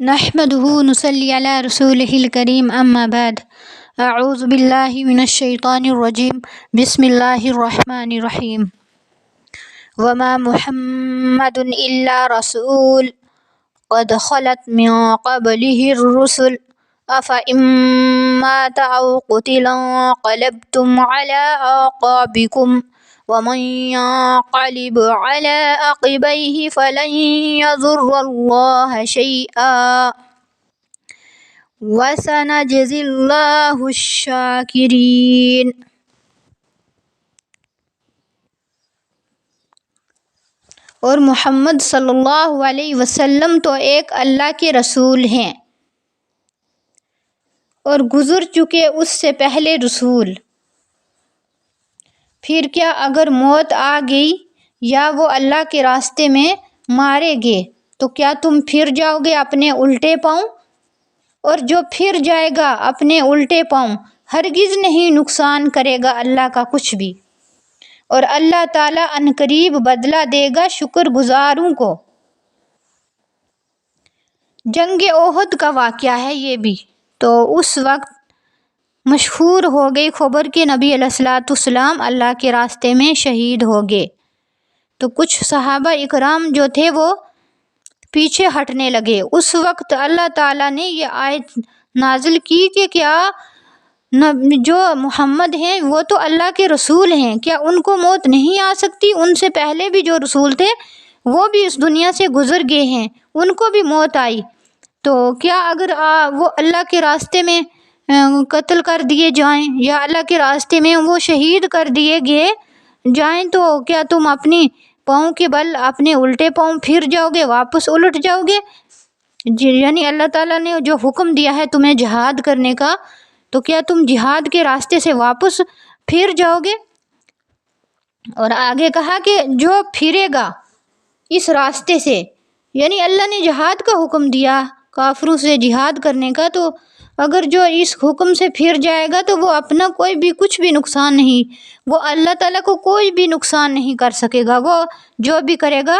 نحمده نصلي على رسوله الكريم اما بعد اعوذ باللہ من الشیطان الرجیم بسم اللہ الرحمن الرحیم وما محمد الا رسول قد خلت من قبله الرسل افإن مات او قتل انقلبتم على اعقابكم ومن ينقلب على عقبيه فلن يضر الله شيئا وسنجزي الله الشاكرين۔ اور محمد صلی اللہ علیہ وسلم تو ایک اللہ کے رسول ہیں اور گزر چکے اس سے پہلے رسول۔ پھر کیا اگر موت آ گئی یا وہ اللہ کے راستے میں مارے گئے تو کیا تم پھر جاؤ گے اپنے الٹے پاؤں؟ اور جو پھر جائے گا اپنے الٹے پاؤں ہرگز نہیں نقصان کرے گا اللہ کا کچھ بھی، اور اللہ تعالیٰ عنقریب بدلہ دے گا شکر گزاروں کو۔ جنگ احد کا واقعہ ہے یہ بھی۔ تو اس وقت مشہور ہو گئی خبر کہ نبی علیہ الصلوۃ والسلام اللہ کے راستے میں شہید ہو گئے، تو کچھ صحابہ اکرام جو تھے وہ پیچھے ہٹنے لگے۔ اس وقت اللہ تعالیٰ نے یہ آیت نازل کی کہ کیا جو محمد ہیں وہ تو اللہ کے رسول ہیں، کیا ان کو موت نہیں آ سکتی؟ ان سے پہلے بھی جو رسول تھے وہ بھی اس دنیا سے گزر گئے ہیں، ان کو بھی موت آئی، تو کیا اگر وہ اللہ کے راستے میں قتل کر دیے جائیں یا اللہ کے راستے میں وہ شہید کر دیے گئے جائیں تو کیا تم اپنی پاؤں کے بل اپنے الٹے پاؤں پھر جاؤ گے، واپس الٹ جاؤ گے؟ یعنی اللہ تعالیٰ نے جو حکم دیا ہے تمہیں جہاد کرنے کا، تو کیا تم جہاد کے راستے سے واپس پھر جاؤ گے؟ اور آگے کہا کہ جو پھرے گا اس راستے سے، یعنی اللہ نے جہاد کا حکم دیا کافروں سے جہاد کرنے کا، تو اگر جو اس حکم سے پھر جائے گا تو وہ اپنا کوئی بھی کچھ بھی نقصان نہیں، وہ اللہ تعالیٰ کو کوئی بھی نقصان نہیں کر سکے گا، وہ جو بھی کرے گا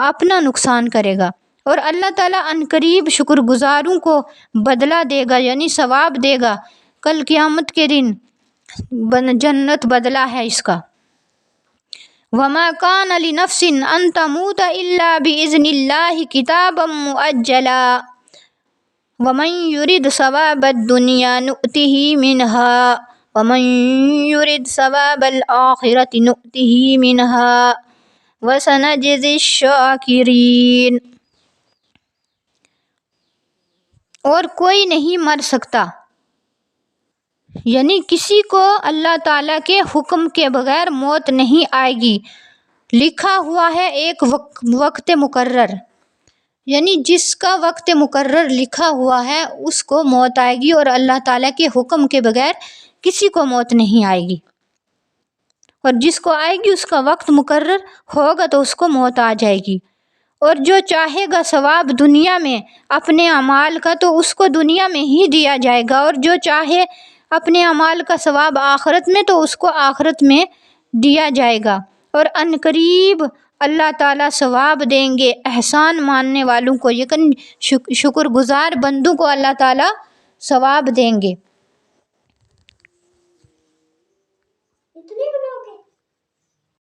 اپنا نقصان کرے گا، اور اللہ تعالیٰ عنقریب شکر گزاروں کو بدلہ دے گا، یعنی ثواب دے گا کل قیامت کے دن، جنت بدلہ ہے اس کا۔ وَمَا كَانَ لِنَفْسٍ أَن تَمُوتَ إِلَّا بِإِذْنِ اللَّهِ كِتَابًا مُؤَجَّلًا وَمَن يُرِدْ ثَوَابَ الدُّنْيَا نُؤْتِهِ مِنْهَا وَمَن يُرِدْ ثَوَابَ الْآخِرَةِ نُؤْتِهِ مِنْهَا وَسَنَجْزِي الشَّاكِرِينَ۔ اور کوئی نہیں مر سکتا، یعنی کسی کو اللہ تعالیٰ کے حکم کے بغیر موت نہیں آئے گی۔ لکھا ہوا ہے ایک وقت مقرر، یعنی جس کا وقت مقرر لکھا ہوا ہے اس کو موت آئے گی، اور اللہ تعالیٰ کے حکم کے بغیر کسی کو موت نہیں آئے گی، اور جس کو آئے گی اس کا وقت مقرر ہوگا تو اس کو موت آ جائے گی۔ اور جو چاہے گا ثواب دنیا میں اپنے اعمال کا تو اس کو دنیا میں ہی دیا جائے گا، اور جو چاہے اپنے اعمال کا ثواب آخرت میں تو اس کو آخرت میں دیا جائے گا، اور عنقریب اللہ تعالیٰ ثواب دیں گے احسان ماننے والوں کو، یقین شکر گزار بندوں کو اللہ تعالیٰ ثواب دیں گے۔